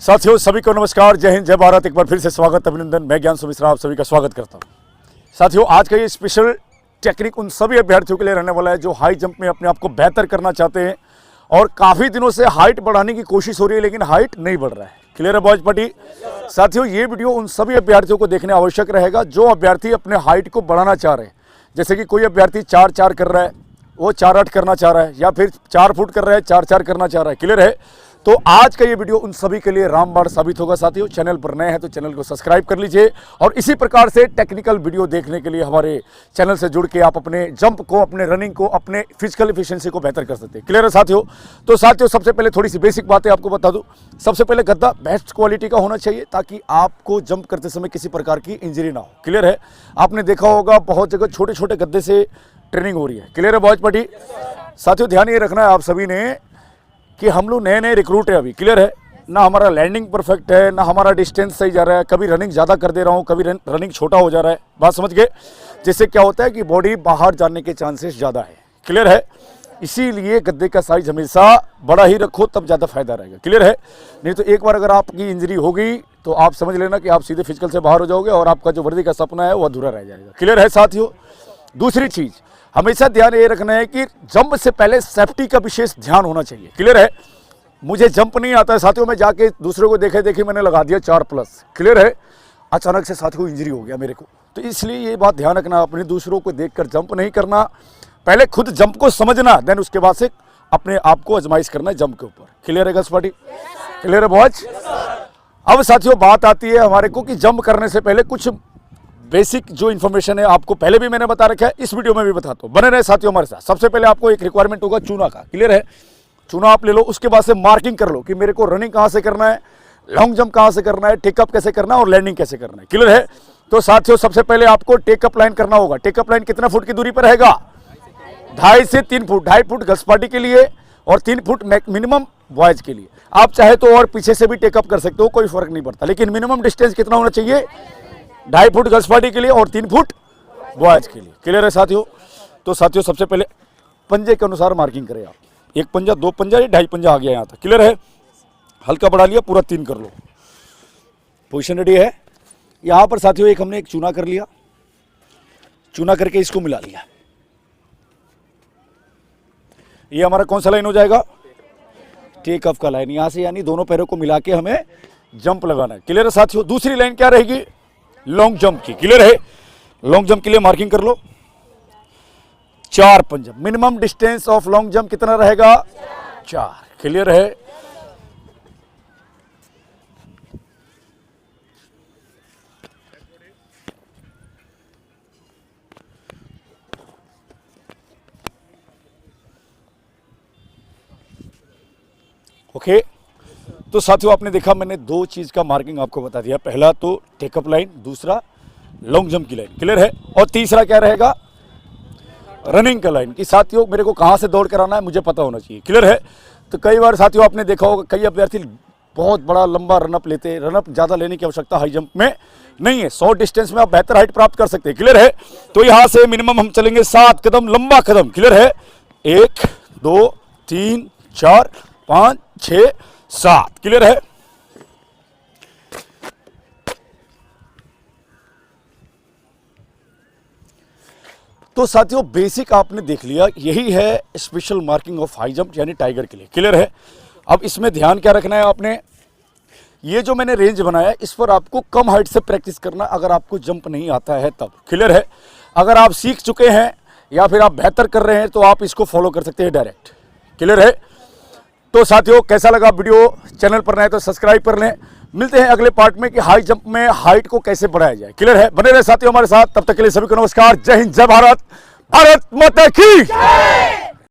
साथियों सभी को नमस्कार, जय हिंद, जय भारत। एक बार फिर से स्वागत, अभिनंदन। मैं ज्ञान मिश्रा आप सभी का स्वागत करता हूं। साथियों आज का ये स्पेशल टेक्निक उन सभी अभ्यर्थियों के लिए रहने वाला है जो हाई जंप में अपने आप को बेहतर करना चाहते हैं और काफ़ी दिनों से हाइट बढ़ाने की कोशिश हो रही है लेकिन हाइट नहीं बढ़ रहा है। क्लियर है बॉयज पार्टी? साथियों ये वीडियो उन सभी अभ्यर्थियों को देखने आवश्यक रहेगा जो अभ्यर्थी अपने हाइट को बढ़ाना चाह रहे हैं। जैसे कि कोई अभ्यर्थी 4-4 कर रहा है, वो 4-8 करना चाह रहा है, या फिर 4 फुट कर रहा है, 4-4 करना चाह रहा है। क्लियर है? तो आज का ये वीडियो उन सभी के लिए रामबाण साबित होगा। साथियों चैनल पर नए हैं तो चैनल को सब्सक्राइब कर लीजिए और इसी प्रकार से टेक्निकल वीडियो देखने के लिए हमारे चैनल से जुड़ के आप अपने जंप को, अपने रनिंग को, अपने फिजिकल एफिशिएंसी को बेहतर कर सकते हैं। क्लियर है साथियों? तो साथियों सबसे पहले थोड़ी सी बेसिक बातें आपको बता दूं। सबसे पहले गद्दा बेस्ट क्वालिटी का होना चाहिए ताकि आपको जंप करते समय किसी प्रकार की इंजरी ना हो। क्लियर है? आपने देखा होगा बहुत जगह छोटे छोटे गद्दे से ट्रेनिंग हो रही है। क्लियर है बॉयज पार्टी? साथियों ध्यान ये रखना है आप सभी ने कि हम लोग नए नए रिक्रूट है अभी। क्लियर है? ना हमारा लैंडिंग परफेक्ट है, ना हमारा डिस्टेंस सही जा रहा है। कभी रनिंग ज़्यादा कर दे रहा हूँ, कभी रनिंग छोटा हो जा रहा है। बात समझ गए? जिससे क्या होता है कि बॉडी बाहर जाने के चांसेस ज़्यादा है। क्लियर है? इसीलिए गद्दे का साइज हमेशा बड़ा ही रखो, तब ज़्यादा फायदा रहेगा। क्लियर है? नहीं तो एक बार अगर आपकी इंजरी हो गई तो आप समझ लेना कि आप सीधे फिजिकल से बाहर हो जाओगे और आपका जो वर्दी का सपना है वो अधूरा रह जाएगा। क्लियर है साथियों? दूसरी चीज़ हमेशा ध्यान ये रखना है कि जंप से पहले सेफ्टी का विशेष ध्यान होना चाहिए। क्लियर है? मुझे जंप नहीं आता है साथियों, मैं जाके दूसरे को देखे मैंने लगा दिया 4+। क्लियर है? अचानक से साथियों को इंजरी हो गया मेरे को। तो इसलिए ये बात ध्यान रखना, अपने दूसरों को देखकर जंप नहीं करना, पहले खुद जंप को समझना, देन उसके बाद से अपने आप को आजमाइश करना है जंप के ऊपर। क्लियर है गर्ल्स पार्टी? क्लियर है बॉयज? अब साथियों बात आती है हमारे को कि जंप करने से पहले कुछ बेसिक जो इन्फॉर्मेशन है आपको पहले भी मैंने बता रखा है, इस वीडियो में भी बताता हूँ। बने रहे साथियों हमारे साथ। सबसे पहले आपको एक रिक्वायरमेंट होगा चूना का। क्लियर है? चूना आप ले लो, उसके बाद से मार्किंग कर लो कि मेरे को रनिंग कहाँ से करना है, लॉन्ग जंप कहाँ से करना है, टेकअप कैसे करना है और लैंडिंग कैसे करना है। क्लियर है? तो साथियों सबसे पहले आपको टेकअप लाइन करना होगा। टेकअप लाइन कितना फुट की दूरी पर रहेगा? 2.5 से 3 फुट। 2.5 फुट गर्ल्स पार्टी के लिए और 3 फुट मिनिमम बॉयज के लिए। आप चाहे तो और पीछे से भी टेकअप कर सकते हो, कोई फर्क नहीं पड़ता, लेकिन मिनिमम डिस्टेंस कितना होना चाहिए? 2.5 फुट गर्ल्स पार्टी के लिए और 3 फुट बॉयज के लिए। क्लियर है साथियों? तो साथियों सबसे पहले पंजे के अनुसार मार्किंग करें आप। 1 पंजा, 2 पंजा, 2.5 पंजा आ गया यहाँ तक। क्लियर है? हल्का बढ़ा लिया, पूरा 3 कर लो। पोजीशन रेडी है? यहाँ पर साथियों हमने एक चूना कर लिया, चूना करके इसको मिला लिया। ये हमारा कौन सा लाइन हो जाएगा? टेक ऑफ का लाइन। यहाँ से यानी दोनों पैरों को मिला के हमें जंप लगाना है। क्लियर है साथियों? दूसरी लाइन क्या रहेगी? लॉन्ग जंप की। क्लियर है? लॉन्ग जंप के लिए मार्किंग कर लो 4 पंजा। Minimum distance of long jump कितना रहेगा? 4। क्लियर है? ओके तो साथियों आपने देखा मैंने 2 चीज का मार्किंग आपको बता दिया। पहला तो टेकअप लाइन, दूसरा लॉन्ग जंप की लाइन। क्लियर है? और तीसरा क्या रहेगा? रनिंग का लाइन कि साथियों मेरे को कहाँ से दौड़ कर आना है मुझे पता होना चाहिए। क्लियर है? तो कई बार साथियों आपने देखा होगा कई अभ्यर्थी बहुत बड़ा लंबा रनअप लेते हैं। रनअप ज़्यादा लेने की आवश्यकता हाई जंप में नहीं है। 100 डिस्टेंस में आप बेहतर हाइट प्राप्त कर सकते हैं। क्लियर है? तो यहाँ से मिनिमम हम चलेंगे 7 कदम लंबा कदम। क्लियर है? 1 2 3 4 5 6 7। क्लियर है? तो साथियों बेसिक आपने देख लिया, यही है special marking of high jump यानी टाइगर के लिए। क्लियर है? अब इसमें ध्यान क्या रखना है आपने? ये जो मैंने रेंज बनाया इस पर आपको कम हाइट से प्रैक्टिस करना अगर आपको जंप नहीं आता है तब। क्लियर है? अगर आप सीख चुके हैं या फिर आप बेहतर कर रहे हैं तो आप इसको फॉलो कर सकते हैं डायरेक्ट। क्लियर है? तो साथियों कैसा लगा वीडियो? चैनल पर नए तो सब्सक्राइब कर लें। मिलते हैं अगले पार्ट में कि हाई जंप में हाइट को कैसे बढ़ाया जाए। क्लियर है? बने रहे साथियों हमारे साथ। तब तक के लिए सभी को नमस्कार। जय हिंद, जय भारत, भारत माता की।